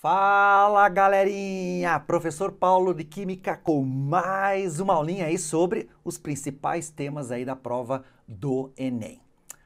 Fala, galerinha! Professor Paulo de Química com mais uma aulinha aí sobre os principais temas aí da prova do Enem.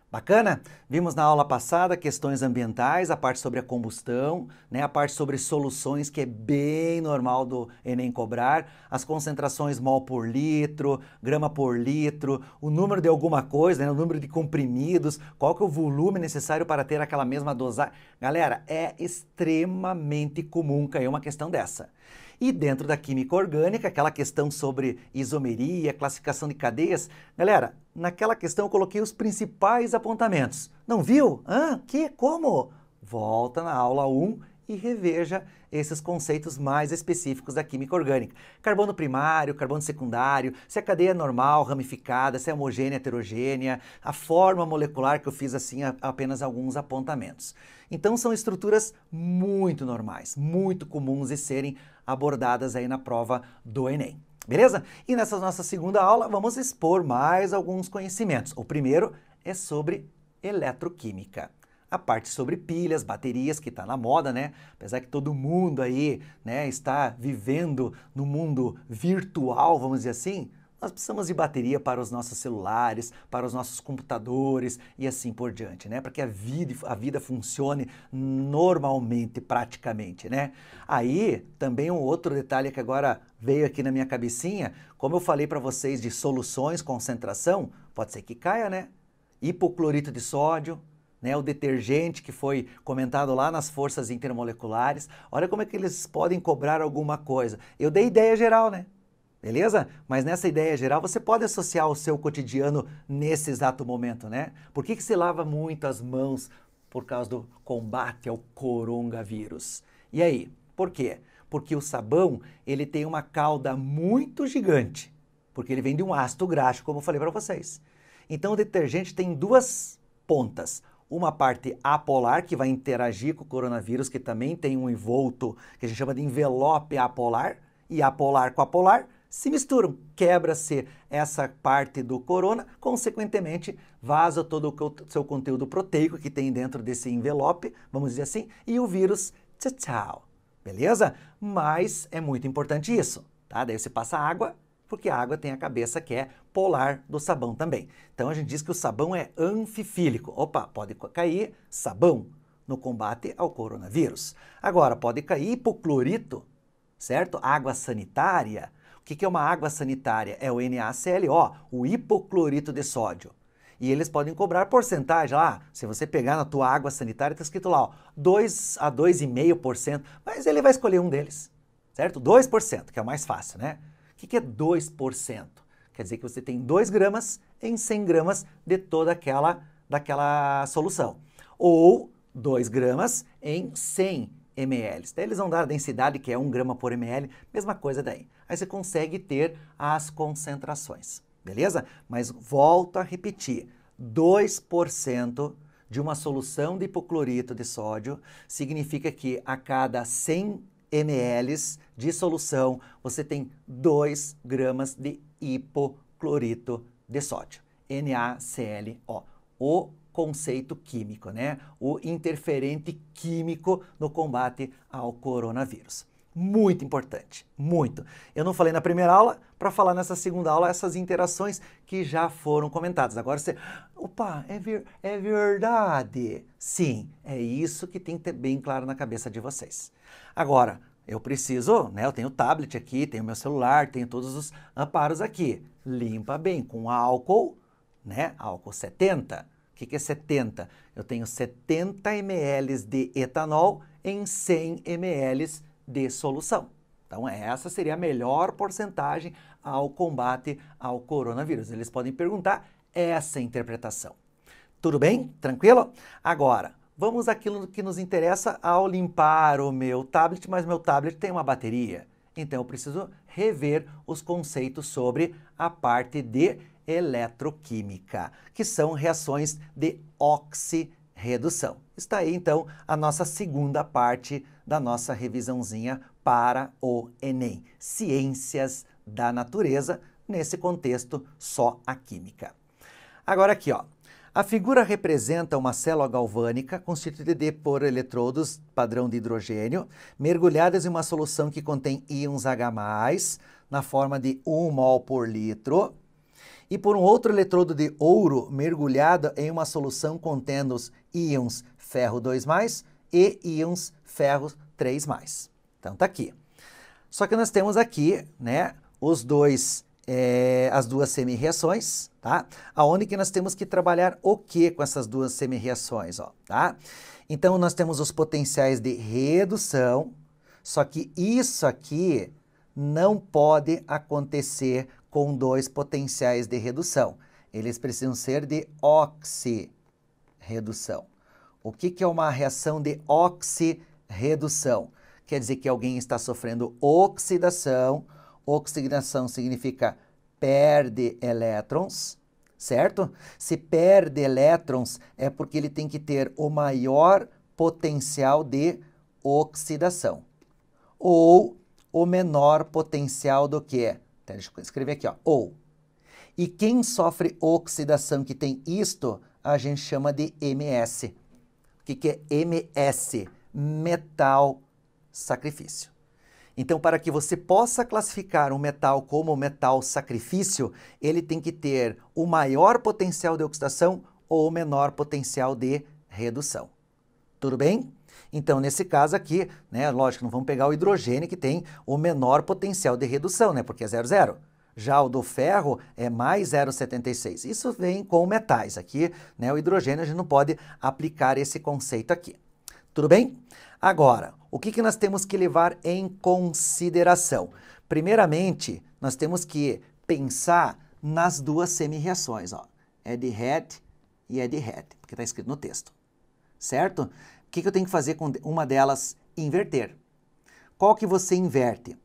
Bacana? Vimos na aula passada questões ambientais, a parte sobre a combustão, né? A parte sobre soluções, que é bem normal do Enem cobrar, as concentrações mol por litro, grama por litro, o número de alguma coisa, né? O número de comprimidos, qual que é o volume necessário para ter aquela mesma dosagem. Galera, é extremamente comum cair uma questão dessa. E dentro da química orgânica, aquela questão sobre isomeria, classificação de cadeias, galera, naquela questão eu coloquei os principais apontamentos. Não viu? Que? Como? Volta na aula 1 e reveja esses conceitos mais específicos da química orgânica. Carbono primário, carbono secundário, se a cadeia é normal, ramificada, se é homogênea, heterogênea, a forma molecular, que eu fiz assim apenas alguns apontamentos. Então são estruturas muito normais, muito comuns de serem abordadas aí na prova do Enem. Beleza? E nessa nossa segunda aula vamos expor mais alguns conhecimentos. O primeiro é sobre eletroquímica. A parte sobre pilhas, baterias, que está na moda, né? Apesar que todo mundo aí, né, está vivendo no mundo virtual, vamos dizer assim, nós precisamos de bateria para os nossos celulares, para os nossos computadores e assim por diante, né? Para que a vida funcione normalmente, praticamente, né? Aí, também um outro detalhe que agora veio aqui na minha cabecinha, como eu falei para vocês de soluções, concentração, pode ser que caia, né? Hipoclorito de sódio, né, o detergente que foi comentado lá nas forças intermoleculares. Olha como é que eles podem cobrar alguma coisa. Eu dei ideia geral, né? Beleza? Mas nessa ideia geral você pode associar o seu cotidiano nesse exato momento, né? Por que se lava muito as mãos por causa do combate ao coronavírus? E aí? Por quê? Porque o sabão, ele tem uma cauda muito gigante, porque ele vem de um ácido graxo, como eu falei para vocês. Então o detergente tem duas pontas. Uma parte apolar, que vai interagir com o coronavírus, que também tem um envolto que a gente chama de envelope apolar, e apolar com apolar se misturam, quebra-se essa parte do corona, consequentemente vaza todo o seu conteúdo proteico que tem dentro desse envelope, vamos dizer assim, e o vírus, tchau, tchau, beleza? Mas é muito importante isso, tá? Daí você passa água, porque a água tem a cabeça que é polar do sabão também. Então a gente diz que o sabão é anfifílico. Opa, pode cair sabão no combate ao coronavírus. Agora, pode cair hipoclorito, certo? Água sanitária. O que é uma água sanitária? É o NaClO, o hipoclorito de sódio. E eles podem cobrar porcentagem lá. Se você pegar na tua água sanitária, está escrito lá, ó, 2 a 2,5%. Mas ele vai escolher um deles, certo? 2%, que é o mais fácil, né? O que é 2%? Quer dizer que você tem 2 gramas em 100 gramas de toda daquela solução. Ou 2 gramas em 100 ml. Daí eles vão dar a densidade, que é 1 grama por ml, mesma coisa daí. Aí você consegue ter as concentrações, beleza? Mas volto a repetir, 2% de uma solução de hipoclorito de sódio significa que a cada 100 ml de solução, você tem 2 gramas de hipoclorito de sódio, NaClO, o conceito químico, né? O interferente químico no combate ao coronavírus. Muito importante, muito. Eu não falei na primeira aula, para falar nessa segunda aula essas interações que já foram comentadas. Agora você, opa, é verdade. Sim, é isso que tem que ter bem claro na cabeça de vocês. Agora, eu preciso, né, eu tenho o tablet aqui, tenho meu celular, tenho todos os amparos aqui. Limpa bem com álcool, né, álcool 70. O que é 70? Eu tenho 70 ml de etanol em 100 ml de solução. Então essa seria a melhor porcentagem ao combate ao coronavírus. Eles podem perguntar essa interpretação. Tudo bem? Tranquilo? Agora, vamos àquilo que nos interessa ao limpar o meu tablet, mas meu tablet tem uma bateria. Então eu preciso rever os conceitos sobre a parte de eletroquímica, que são reações de oxirredução. Está aí então a nossa segunda parte da nossa revisãozinha para o Enem. Ciências da natureza, nesse contexto só a química. Agora aqui, ó. A figura representa uma célula galvânica constituída por eletrodos padrão de hidrogênio, mergulhadas em uma solução que contém íons H+, na forma de 1 mol por litro, e por um outro eletrodo de ouro mergulhado em uma solução contendo os íons ferro 2+, e íons ferro 3+. Então tá aqui. Só que nós temos aqui, né, as duas semi-reações, tá? Aonde que nós temos que trabalhar o que com essas duas semi-reações, ó, tá? Então nós temos os potenciais de redução, só que isso aqui não pode acontecer com dois potenciais de redução. Eles precisam ser de oxirredução. O que é uma reação de oxirredução? Quer dizer que alguém está sofrendo oxidação. Oxidação significa perde elétrons, certo? Se perde elétrons é porque ele tem que ter o maior potencial de oxidação. Ou o menor potencial do que? Deixa eu escrever aqui, ó, ou. E quem sofre oxidação que tem isto, a gente chama de MS. O que é MS? Metal sacrifício. Então, para que você possa classificar um metal como metal sacrifício, ele tem que ter o maior potencial de oxidação ou o menor potencial de redução. Tudo bem? Então, nesse caso aqui, né, lógico, não vamos pegar o hidrogênio que tem o menor potencial de redução, né, porque é 0,0. Já o do ferro é mais 0,76. Isso vem com metais. Aqui, né, o hidrogênio, a gente não pode aplicar esse conceito aqui. Tudo bem? Agora, o que nós temos que levar em consideração? Primeiramente, nós temos que pensar nas duas semi-reações, ó. É de head e é de head, porque está escrito no texto. Certo? O que eu tenho que fazer com uma delas? Inverter. Qual que você inverte?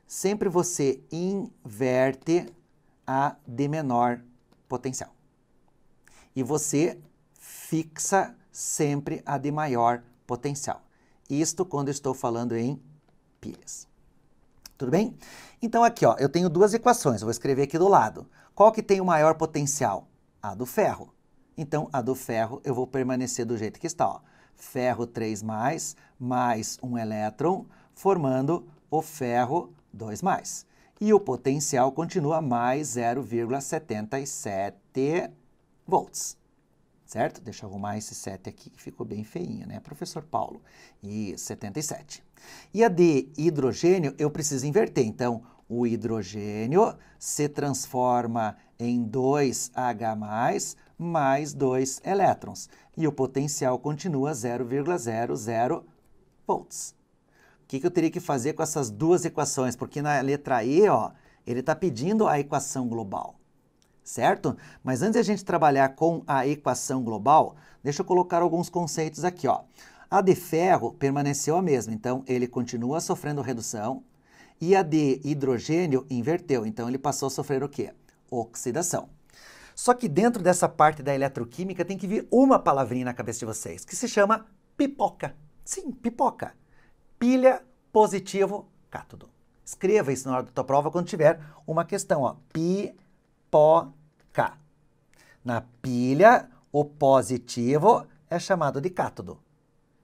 Sempre você inverte a de menor potencial. E você fixa sempre a de maior potencial. Isto quando eu estou falando em pilhas. Tudo bem? Então aqui, ó, eu tenho duas equações, eu vou escrever aqui do lado. Qual que tem o maior potencial? A do ferro. Então, a do ferro eu vou permanecer do jeito que está, ó. Ferro 3+, mais um elétron, formando o ferro 2+. E o potencial continua mais 0,77 volts. Certo? Deixa eu arrumar esse 7 aqui, que ficou bem feinho, né, professor Paulo? E 77. E a de hidrogênio, eu preciso inverter. Então, o hidrogênio se transforma em 2H+, mais 2 elétrons. E o potencial continua 0,00 volts. O que eu teria que fazer com essas duas equações? Porque na letra E, ó, ele está pedindo a equação global. Certo? Mas antes de a gente trabalhar com a equação global, deixa eu colocar alguns conceitos aqui, ó. A de ferro permaneceu a mesma, então ele continua sofrendo redução, e a de hidrogênio inverteu, então ele passou a sofrer o quê? Oxidação. Só que dentro dessa parte da eletroquímica tem que vir uma palavrinha na cabeça de vocês, que se chama pipoca. Sim, pipoca. Pilha, positivo, cátodo. Escreva isso na hora da tua prova quando tiver uma questão, ó. Pipoca. Na pilha, o positivo é chamado de cátodo.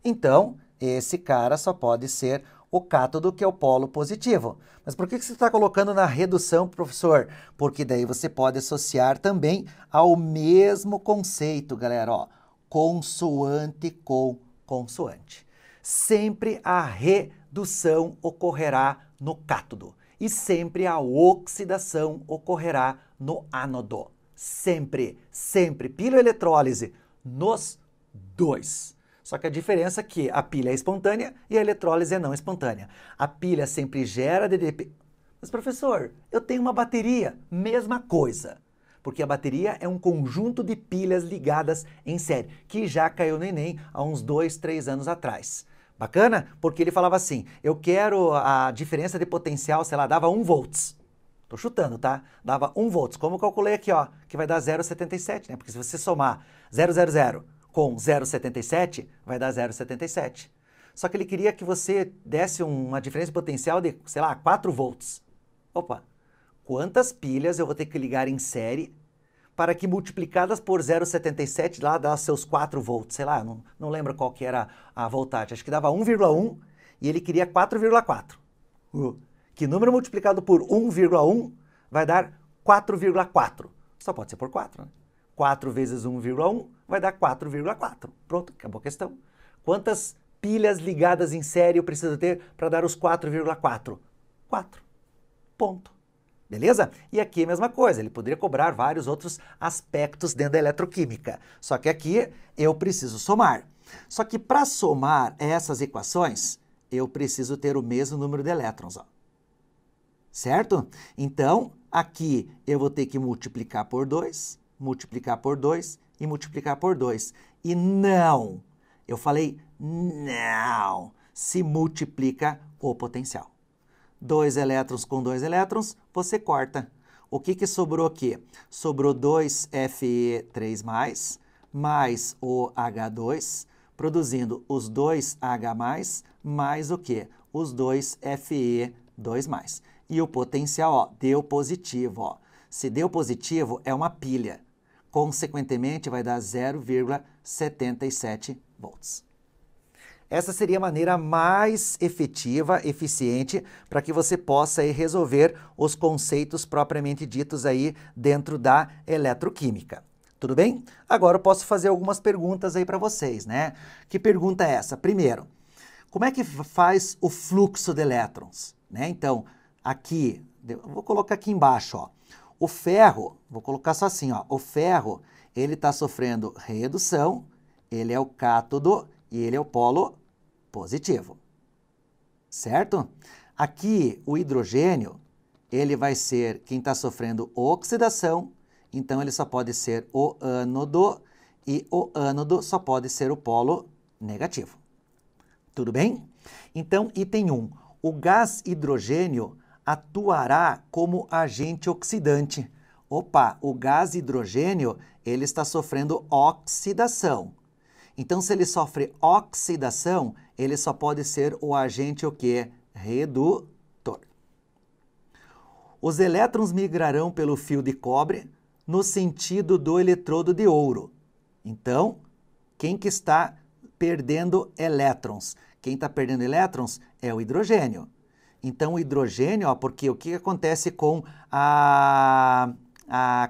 Então, esse cara só pode ser o cátodo, que é o polo positivo. Mas por que você está colocando na redução, professor? Porque daí você pode associar também ao mesmo conceito, galera, ó. Consoante com consoante. Sempre a redução ocorrerá no cátodo. E sempre a oxidação ocorrerá no ánodo. Sempre, sempre. Piloeletrólise nos dois. Só que a diferença é que a pilha é espontânea e a eletrólise é não espontânea. A pilha sempre gera DDP. Mas, professor, eu tenho uma bateria. Mesma coisa. Porque a bateria é um conjunto de pilhas ligadas em série, que já caiu no Enem há uns 2, 3 anos atrás. Bacana? Porque ele falava assim, eu quero a diferença de potencial, sei lá, dava 1 volts. Tô chutando, tá? Dava 1 volts. Como eu calculei aqui, ó, que vai dar 0,77, né? Porque se você somar 000 com 0,77, vai dar 0,77. Só que ele queria que você desse uma diferença de potencial de, sei lá, 4 volts. Opa! Quantas pilhas eu vou ter que ligar em série para que multiplicadas por 0,77 lá dá seus 4 volts, sei lá, não lembro qual que era a voltagem, acho que dava 1,1 e ele queria 4,4. Que número multiplicado por 1,1 vai dar 4,4. Só pode ser por 4, né? 4 vezes 1,1 vai dar 4,4. Pronto, acabou a questão. Quantas pilhas ligadas em série eu preciso ter para dar os 4,4? 4. Ponto. Beleza? E aqui é a mesma coisa, ele poderia cobrar vários outros aspectos dentro da eletroquímica. Só que aqui eu preciso somar. Só que para somar essas equações, eu preciso ter o mesmo número de elétrons, ó. Certo? Então, aqui eu vou ter que multiplicar por 2, multiplicar por 2 e multiplicar por 2. E não, eu falei não, se multiplica o potencial. 2 elétrons com 2 elétrons, você corta. O que sobrou aqui? Sobrou 2Fe3+, mais o H2, produzindo os 2H+, mais o quê? Os 2Fe2+. E o potencial, ó, deu positivo, ó. Se deu positivo, é uma pilha. Consequentemente, vai dar 0,77 volts. Essa seria a maneira mais efetiva, eficiente, para que você possa aí resolver os conceitos propriamente ditos aí dentro da eletroquímica. Tudo bem? Agora eu posso fazer algumas perguntas aí para vocês, né? Que pergunta é essa? Primeiro, como é que faz o fluxo de elétrons? Né? Então, aqui, eu vou colocar aqui embaixo, ó. O ferro, vou colocar só assim, ó. O ferro, ele está sofrendo redução, ele é o cátodo e ele é o polo positivo, certo? Aqui, o hidrogênio, ele vai ser quem está sofrendo oxidação, então ele só pode ser o ânodo, e o ânodo só pode ser o polo negativo. Tudo bem? Então, item 1. O gás hidrogênio atuará como agente oxidante. Opa, o gás hidrogênio, ele está sofrendo oxidação. Então, se ele sofre oxidação, ele só pode ser o agente o quê? Redutor. Os elétrons migrarão pelo fio de cobre no sentido do eletrodo de ouro. Então, quem que está perdendo elétrons? Quem está perdendo elétrons é o hidrogênio. Então, o hidrogênio, ó, porque o que acontece com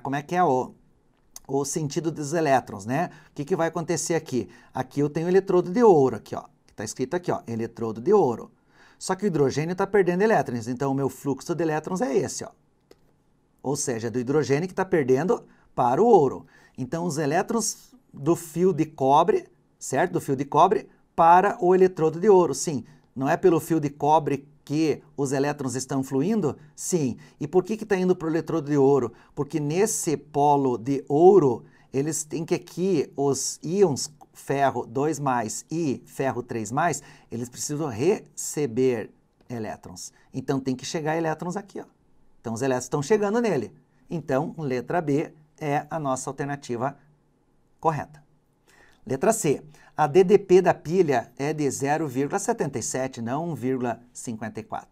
como é que é o sentido dos elétrons, né? O que vai acontecer aqui? Aqui eu tenho o eletrodo de ouro, aqui, ó. Que está escrito aqui, ó, eletrodo de ouro. Só que o hidrogênio está perdendo elétrons, então o meu fluxo de elétrons é esse, ó. Ou seja, é do hidrogênio que está perdendo para o ouro. Então, os elétrons do fio de cobre, certo? Do fio de cobre para o eletrodo de ouro, sim. Não é pelo fio de cobre que os elétrons estão fluindo? Sim. E por que está indo para o eletrodo de ouro? Porque nesse polo de ouro, eles têm que aqui, os íons ferro 2+, e ferro 3+, eles precisam receber elétrons. Então, tem que chegar elétrons aqui, ó. Então, os elétrons estão chegando nele. Então, letra B é a nossa alternativa correta. Letra C. A DDP da pilha é de 0,77, não 1,54.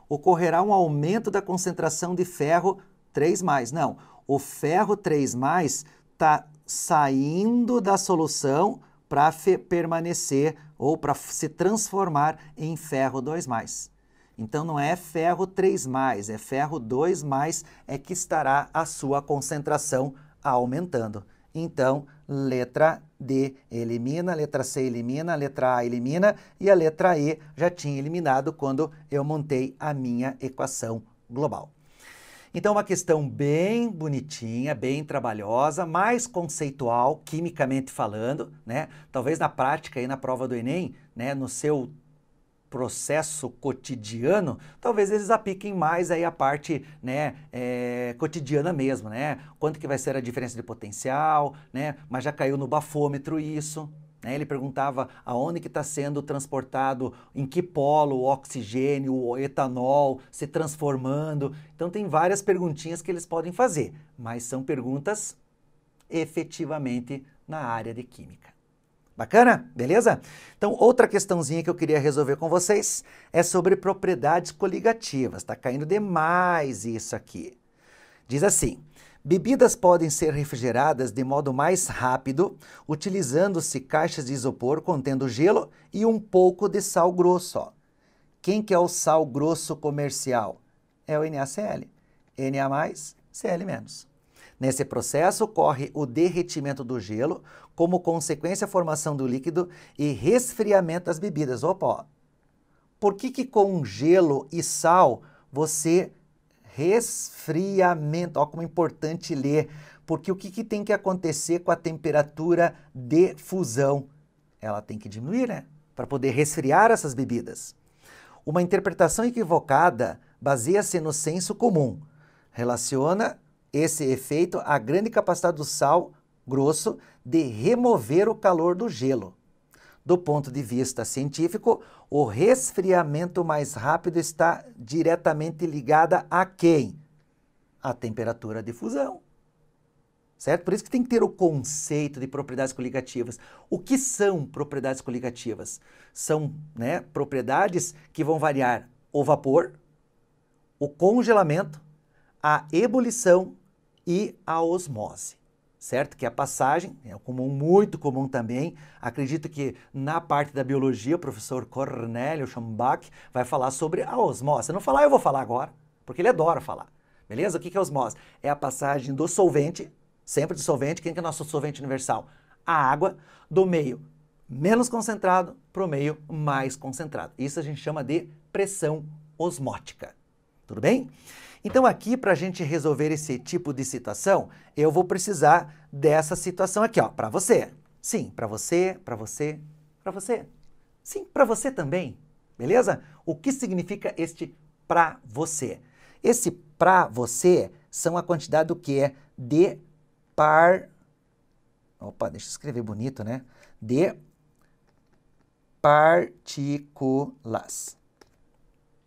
Ocorrerá um aumento da concentração de ferro 3+. Não, o ferro 3+ está saindo da solução para permanecer ou para se transformar em ferro 2+. Então, não é ferro 3+, é ferro 2+, é que estará a sua concentração aumentando. Então, letra D elimina, letra C elimina, letra A elimina e a letra E já tinha eliminado quando eu montei a minha equação global. Então, uma questão bem bonitinha, bem trabalhosa, mais conceitual, quimicamente falando, né? Talvez na prática, aí na prova do Enem, né, no seu processo cotidiano, talvez eles apliquem mais aí a parte, né, cotidiana mesmo, né? Quanto que vai ser a diferença de potencial, né? Mas já caiu no bafômetro isso, né? Ele perguntava aonde que está sendo transportado, em que polo o oxigênio, o etanol se transformando. Então tem várias perguntinhas que eles podem fazer, mas são perguntas efetivamente na área de química. Bacana? Beleza? Então, outra questãozinha que eu queria resolver com vocês é sobre propriedades coligativas. Está caindo demais isso aqui. Diz assim, Bebidas podem ser refrigeradas de modo mais rápido, utilizando-se caixas de isopor contendo gelo e um pouco de sal grosso. Ó. Quem que é o sal grosso comercial? É o NaCl. Na+, Cl-. Nesse processo, ocorre o derretimento do gelo, como consequência a formação do líquido e resfriamento das bebidas. Opa, ó. Por que com gelo e sal você resfriamento? Olha como é importante ler, porque o que tem que acontecer com a temperatura de fusão? Ela tem que diminuir, né? Para poder resfriar essas bebidas. Uma interpretação equivocada baseia-se no senso comum. Relaciona esse efeito à grande capacidade do sal grosso de remover o calor do gelo. Do ponto de vista científico, o resfriamento mais rápido está diretamente ligado a quem? A temperatura de fusão. Certo? Por isso que tem que ter o conceito de propriedades coligativas. O que são propriedades coligativas? São, né, propriedades que vão variar o vapor, o congelamento, a ebulição e a osmose. Certo? Que a passagem é comum, muito comum também. Acredito que na parte da biologia o professor Cornélio Schambach vai falar sobre a osmose. Se não falar, eu vou falar agora, porque ele adora falar. Beleza? O que é osmose? É a passagem do solvente, sempre do solvente. Quem que é o nosso solvente universal? A água, do meio menos concentrado para o meio mais concentrado. Isso a gente chama de pressão osmótica. Tudo bem? Então aqui, para a gente resolver esse tipo de situação, eu vou precisar dessa situação aqui, ó, para você. Sim, para você, para você, para você. Sim, para você também, beleza? O que significa este para você? Esse para você são a quantidade do que? De Opa, deixa eu escrever bonito, né? De partículas.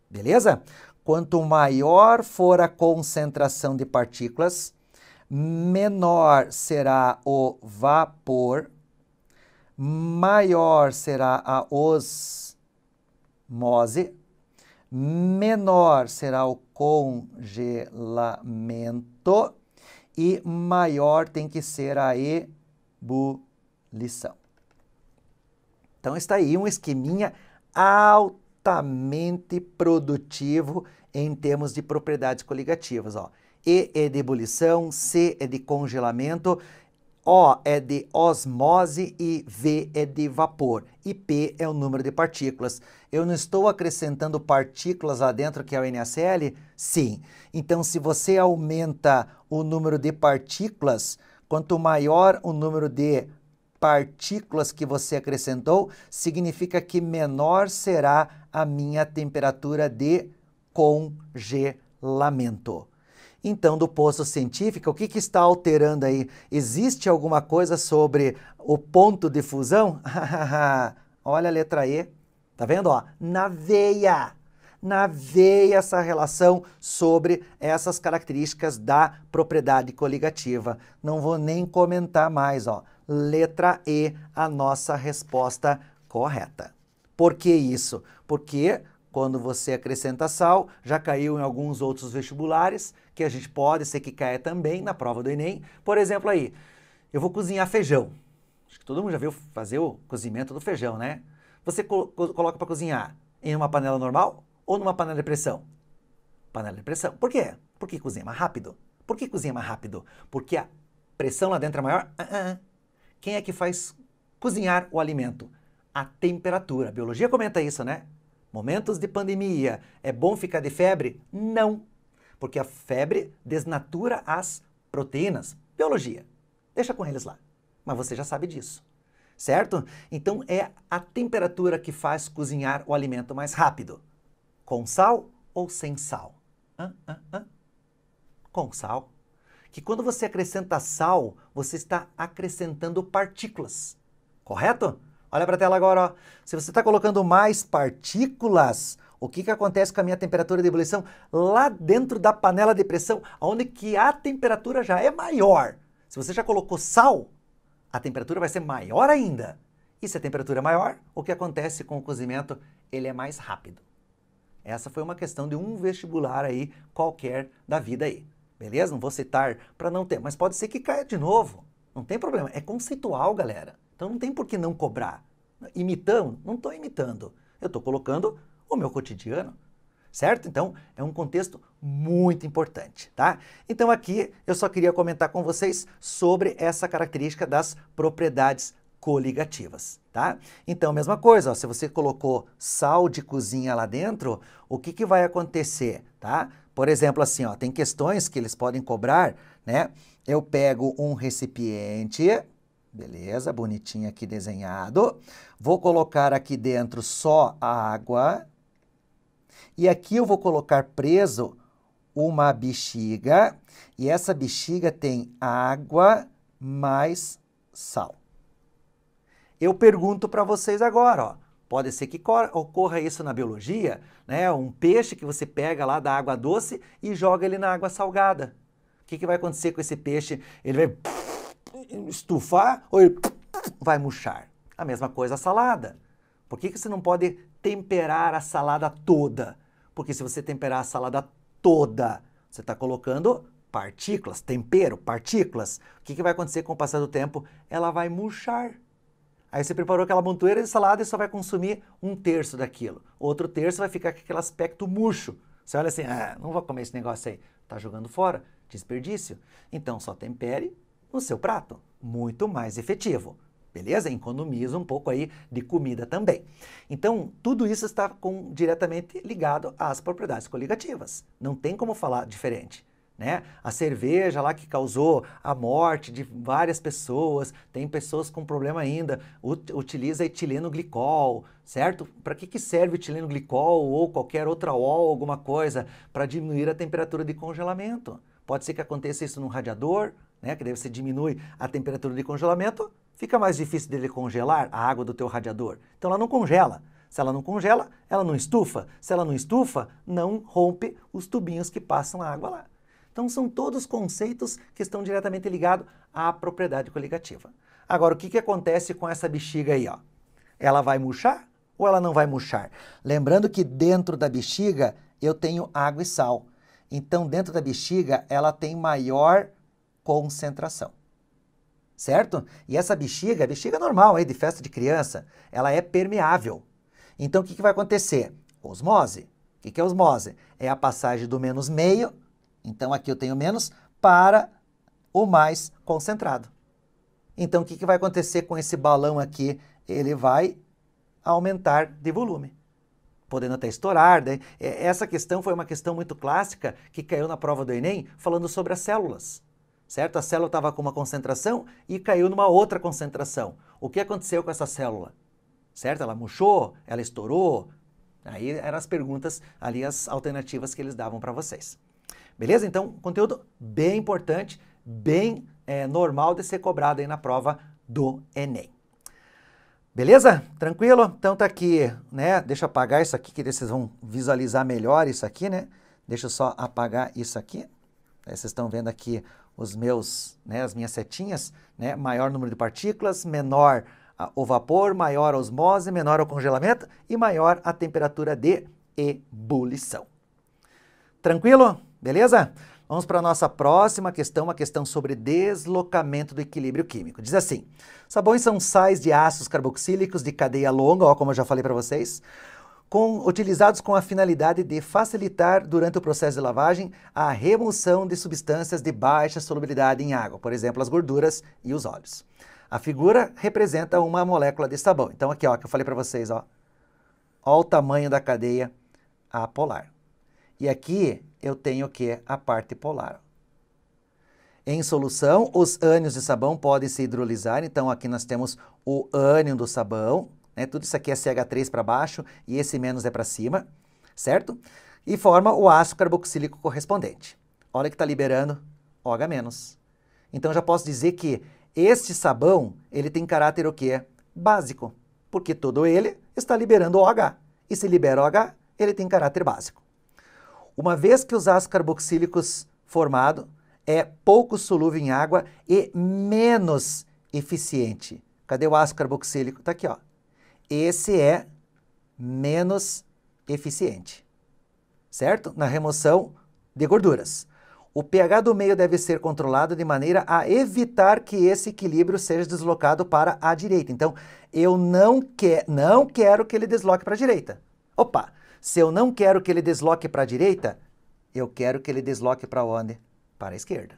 Beleza? Quanto maior for a concentração de partículas, menor será o vapor, maior será a osmose, menor será o congelamento e maior tem que ser a ebulição. Então está aí um esqueminha altamente produtivo em termos de propriedades coligativas. Ó. E é de ebulição, C é de congelamento, O é de osmose e V é de vapor. E P é o número de partículas. Eu não estou acrescentando partículas lá dentro, que é o NaCl? Sim. Então, se você aumenta o número de partículas, quanto maior o número de partículas que você acrescentou, significa que menor será a minha temperatura de congelamento. Então, do posto científico, o que está alterando aí? Existe alguma coisa sobre o ponto de fusão? Olha a letra E, tá vendo? Ó, na veia essa relação sobre essas características da propriedade coligativa. Não vou nem comentar mais, ó. Letra E, a nossa resposta correta. Por que isso? Porque quando você acrescenta sal, já caiu em alguns outros vestibulares, que a gente pode ser que caia também na prova do Enem. Por exemplo aí, eu vou cozinhar feijão. Acho que todo mundo já viu fazer o cozimento do feijão, né? Você coloca para cozinhar em uma panela normal ou numa panela de pressão? Panela de pressão. Por quê? Porque cozinha mais rápido. Por que cozinha mais rápido? Porque a pressão lá dentro é maior? Quem é que faz cozinhar o alimento? A temperatura. A biologia comenta isso, né? Momentos de pandemia, é bom ficar de febre? Não, porque a febre desnatura as proteínas. Biologia, deixa com eles lá, mas você já sabe disso, certo? Então é a temperatura que faz cozinhar o alimento mais rápido. Com sal ou sem sal? Com sal. Que quando você acrescenta sal, você está acrescentando partículas, correto? Olha para a tela agora, ó. Se você está colocando mais partículas, o que acontece com a minha temperatura de ebulição? Lá dentro da panela de pressão, onde que a temperatura já é maior. Se você já colocou sal, a temperatura vai ser maior ainda. E se a temperatura é maior, o que acontece com o cozimento? Ele é mais rápido. Essa foi uma questão de um vestibular aí, qualquer da vida aí. beleza? Não vou citar para não ter, mas pode ser que caia de novo. Não tem problema, é conceitual, galera. Então não tem por que não cobrar. Imitando? Não estou imitando. Eu estou colocando o meu cotidiano, certo? Então é um contexto muito importante, tá? Então aqui eu só queria comentar com vocês sobre essa característica das propriedades coligativas, tá? Então, mesma coisa, ó, se você colocou sal de cozinha lá dentro, o que que vai acontecer, tá? Por exemplo, assim, ó, tem questões que eles podem cobrar, né? Eu pego um recipiente, beleza, bonitinho aqui desenhado, vou colocar aqui dentro só a água, e aqui eu vou colocar preso uma bexiga, e essa bexiga tem água mais sal. Eu pergunto para vocês agora, ó, pode ser que ocorra isso na biologia, né? Um peixe que você pega lá da água doce e joga ele na água salgada. O que que vai acontecer com esse peixe? Ele vai estufar ou ele vai murchar? A mesma coisa a salada. Por que que você não pode temperar a salada toda? Porque se você temperar a salada toda, você está colocando partículas, tempero, partículas. O que que vai acontecer com o passar do tempo? Ela vai murchar. Aí você preparou aquela montoeira de salada e só vai consumir 1/3 daquilo. Outro terço vai ficar com aquele aspecto murcho. Você olha assim, não vou comer esse negócio aí. Está jogando fora, desperdício. Então só tempere no seu prato, muito mais efetivo. Beleza? Economiza um pouco aí de comida também. Então, tudo isso está diretamente ligado às propriedades coligativas. Não tem como falar diferente. Né? A cerveja lá que causou a morte de várias pessoas, tem pessoas com problema ainda, utiliza etileno glicol, certo? Para que serve o etileno glicol ou qualquer outra ol, alguma coisa? Para diminuir a temperatura de congelamento. Pode ser que aconteça isso num radiador, né? Que daí você diminui a temperatura de congelamento, fica mais difícil dele congelar a água do teu radiador. Então ela não congela. Se ela não congela, ela não estufa. Se ela não estufa, não rompe os tubinhos que passam a água lá. Então, são todos conceitos que estão diretamente ligados à propriedade coligativa. Agora, o que que acontece com essa bexiga aí, ó? Ela vai murchar ou ela não vai murchar? Lembrando que dentro da bexiga eu tenho água e sal. Então, dentro da bexiga, ela tem maior concentração. Certo? E essa bexiga, bexiga normal aí de festa de criança, ela é permeável. Então, o que que vai acontecer? Osmose. O que que é osmose? É a passagem do menos meio. Então, aqui eu tenho menos para o mais concentrado. Então, o que que vai acontecer com esse balão aqui? Ele vai aumentar de volume, podendo até estourar. Né? Essa questão foi uma questão muito clássica que caiu na prova do Enem, falando sobre as células. Certo? A célula estava com uma concentração e caiu numa outra concentração. O que aconteceu com essa célula? Certo? Ela murchou? Ela estourou? Aí eram as perguntas ali, as alternativas que eles davam para vocês. Beleza? Então, conteúdo bem importante, bem normal de ser cobrado aí na prova do Enem. Beleza? Tranquilo? Então tá aqui, né? Deixa eu apagar isso aqui, que vocês vão visualizar melhor isso aqui, né? Deixa eu só apagar isso aqui. Aí vocês estão vendo aqui os meus, né, as minhas setinhas, né? Maior número de partículas, menor o vapor, maior a osmose, menor o congelamento e maior a temperatura de ebulição. Tranquilo? Beleza? Vamos para a nossa próxima questão, uma questão sobre deslocamento do equilíbrio químico. Diz assim, sabões são sais de ácidos carboxílicos de cadeia longa, ó, como eu já falei para vocês, utilizados com a finalidade de facilitar, durante o processo de lavagem, a remoção de substâncias de baixa solubilidade em água, por exemplo, as gorduras e os óleos. A figura representa uma molécula de sabão. Então aqui, ó, que eu falei para vocês, ó o tamanho da cadeia apolar. E aqui eu tenho o que? A parte polar. Em solução, os ânions de sabão podem se hidrolisar. Então, aqui nós temos o ânion do sabão. Né? Tudo isso aqui é CH3 para baixo e esse menos é para cima. Certo? E forma o ácido carboxílico correspondente. Olha que está liberando OH-. Então, já posso dizer que este sabão, ele tem caráter o quê? Básico. Porque todo ele está liberando OH. E se libera OH, ele tem caráter básico. Uma vez que os ácidos carboxílicos formado é pouco solúvel em água e menos eficiente. Cadê o ácido carboxílico? Está aqui, ó. Esse é menos eficiente, certo? Na remoção de gorduras. o pH do meio deve ser controlado de maneira a evitar que esse equilíbrio seja deslocado para a direita. Então, eu não quero que ele desloque para a direita. Opa, se eu não quero que ele desloque para a direita, eu quero que ele desloque para onde? Para a esquerda.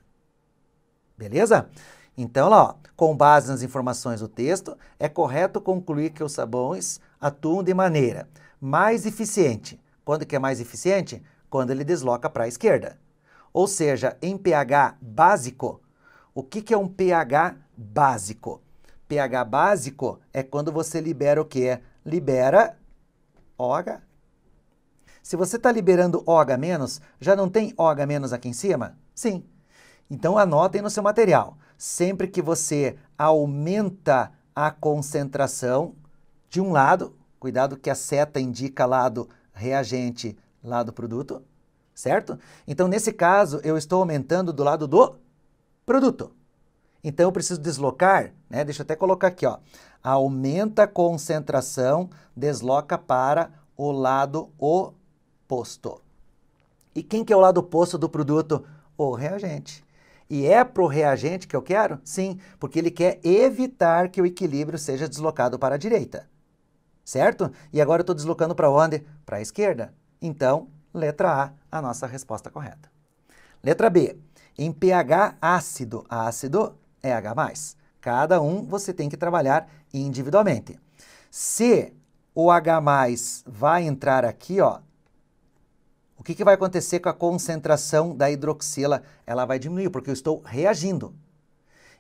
Beleza? Então, lá, ó, com base nas informações do texto, é correto concluir que os sabões atuam de maneira mais eficiente. Quando que é mais eficiente? Quando ele desloca para a esquerda. Ou seja, em pH básico, o que é um pH básico? pH básico é quando você libera o quê? Libera OH. Se você está liberando OH-, já não tem OH- aqui em cima? Sim. Então anotem no seu material. Sempre que você aumenta a concentração de um lado, cuidado que a seta indica lado reagente, lado produto, certo? Então, nesse caso, eu estou aumentando do lado do produto. Então, eu preciso deslocar, né? Deixa eu até colocar aqui, ó. Aumenta a concentração, desloca para o lado oposto. E quem que é o lado oposto do produto? O reagente. E é para o reagente que eu quero? Sim, porque ele quer evitar que o equilíbrio seja deslocado para a direita. Certo? E agora eu estou deslocando para onde? Para a esquerda. Então, letra A, a nossa resposta correta. Letra B. Em pH ácido, ácido é H+. Cada um você tem que trabalhar individualmente. Se o H+ vai entrar aqui, ó, o que vai acontecer com a concentração da hidroxila? Ela vai diminuir, porque eu estou reagindo.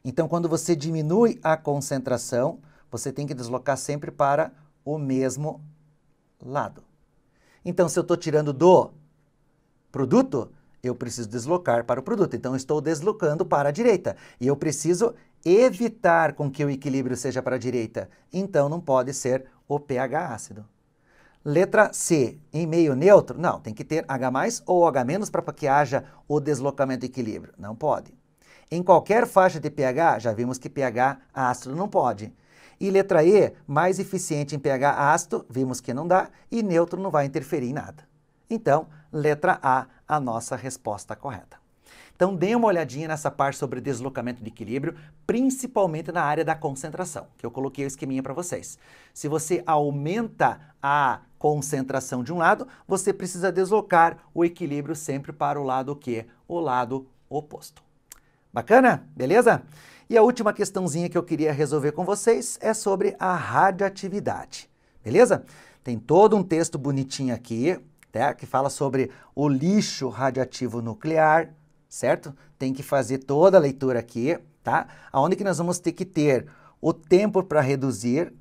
Então, quando você diminui a concentração, você tem que deslocar sempre para o mesmo lado. Então, se eu estou tirando do produto, eu preciso deslocar para o produto. Então, eu estou deslocando para a direita. E eu preciso evitar com que o equilíbrio seja para a direita. Então, não pode ser o pH ácido. Letra C, em meio neutro? Não, tem que ter H+ ou H- para que haja o deslocamento e equilíbrio. Não pode. Em qualquer faixa de pH, já vimos que pH ácido não pode. E letra E, mais eficiente em pH ácido, vimos que não dá, e neutro não vai interferir em nada. Então, letra a nossa resposta correta. Então, dê uma olhadinha nessa parte sobre deslocamento de equilíbrio, principalmente na área da concentração, que eu coloquei o esqueminha para vocês. Se você aumenta a concentração de um lado, você precisa deslocar o equilíbrio sempre para o lado o quê? O lado oposto. Bacana? Beleza? E a última questãozinha que eu queria resolver com vocês é sobre a radioatividade. Beleza? Tem todo um texto bonitinho aqui, tá? Que fala sobre o lixo radioativo nuclear, certo? Tem que fazer toda a leitura aqui, tá? Aonde que nós vamos ter que ter o tempo para reduzir,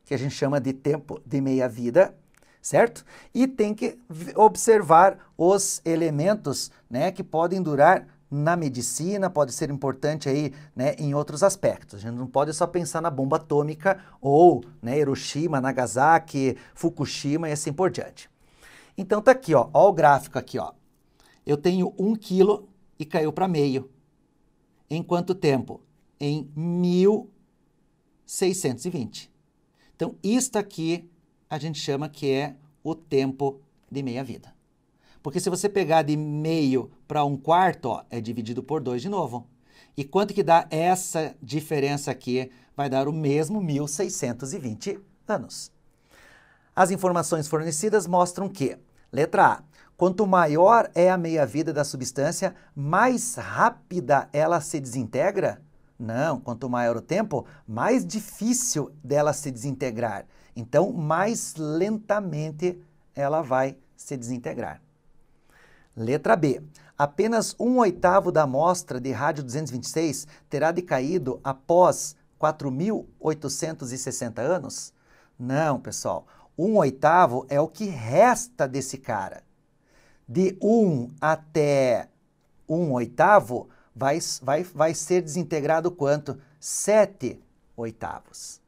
que a gente chama de tempo de meia-vida, certo? E tem que observar os elementos, né, que podem durar na medicina, pode ser importante aí, né, em outros aspectos. A gente não pode só pensar na bomba atômica ou, né, Hiroshima, Nagasaki, Fukushima e assim por diante. Então tá aqui, ó o gráfico aqui, ó. Eu tenho 1 quilo e caiu para meio. Em quanto tempo? Em 1620. Então, isto aqui a gente chama que é o tempo de meia-vida. Porque se você pegar de meio para 1/4, ó, é dividido por 2 de novo. E quanto que dá essa diferença aqui? Vai dar o mesmo 1620 anos. As informações fornecidas mostram que, letra A, quanto maior é a meia-vida da substância, mais rápida ela se desintegra? Não, quanto maior o tempo, mais difícil dela se desintegrar. Então, mais lentamente ela vai se desintegrar. Letra B. Apenas 1/8 da amostra de rádio 226 terá decaído após 4.860 anos? Não, pessoal. 1/8 é o que resta desse cara. De 1 até 1/8 vai ser desintegrado quanto? 7/8.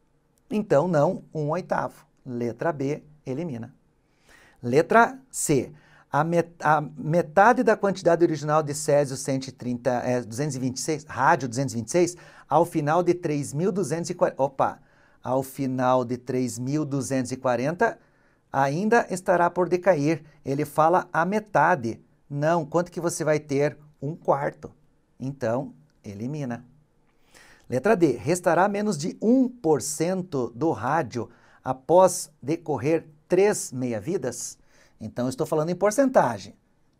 Então, não 1/8. Letra B, elimina. Letra C. A metade da quantidade original de Césio 226, rádio 226, ao final de 3.240, ao final de 3.240, ainda estará por decair. Ele fala a metade. Não, quanto que você vai ter? 1/4. Então, elimina. Letra D. Restará menos de 1% do rádio após decorrer 3 meia-vidas? Então, eu estou falando em porcentagem.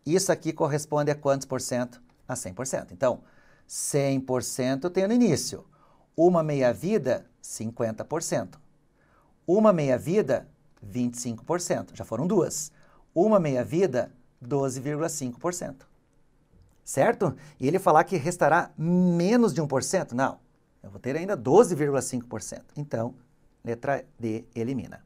Isso aqui corresponde a quantos por cento? A 100%. Então, 100% eu tenho no início. Uma meia-vida, 50%. Uma meia-vida, 25%. Já foram duas. Uma meia-vida, 12,5%. Certo? E ele falar que restará menos de 1%? Não. Eu vou ter ainda 12,5%. Então, letra D elimina.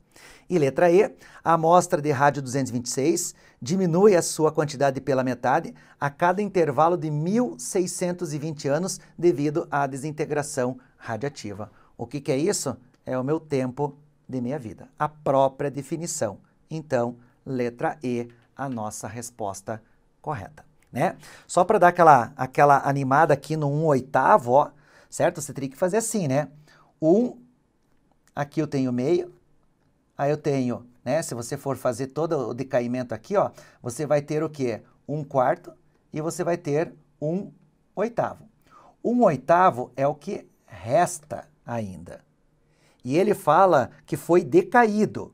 E letra E, a amostra de rádio 226 diminui a sua quantidade pela metade a cada intervalo de 1.620 anos devido à desintegração radiativa. O que é isso? É o meu tempo de meia-vida. A própria definição. Então, letra E, a nossa resposta correta. Né? Só para dar aquela animada aqui no 1/8, ó, certo? Você teria que fazer assim, né? 1, aqui eu tenho meio, aí eu tenho, né? Se você for fazer todo o decaimento aqui, ó, você vai ter o quê? 1/4 e você vai ter 1/8. 1/8 é o que resta ainda. E ele fala que foi decaído.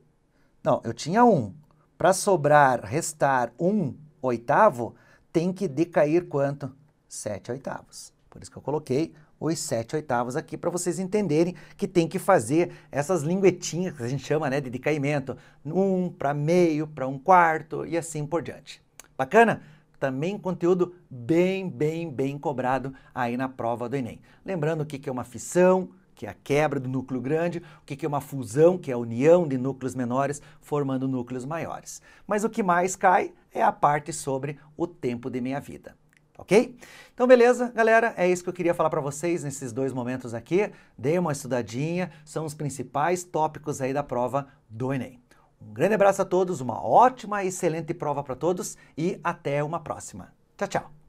Não, eu tinha 1. Para sobrar, restar 1/8, tem que decair quanto? 7/8. Por isso que eu coloquei os 7/8 aqui para vocês entenderem que tem que fazer essas linguetinhas que a gente chama, né, de decaimento. 1 para meio, para 1/4 e assim por diante. Bacana? Também conteúdo bem cobrado aí na prova do Enem. Lembrando o que é uma fissão, que é a quebra do núcleo grande, o que é uma fusão, que é a união de núcleos menores formando núcleos maiores. Mas o que mais cai é a parte sobre o tempo de meia-vida. Ok? Então, beleza, galera? É isso que eu queria falar para vocês nesses 2 momentos aqui. Dê uma estudadinha, são os principais tópicos aí da prova do Enem. Um grande abraço a todos, uma ótima e excelente prova para todos e até uma próxima. Tchau, tchau!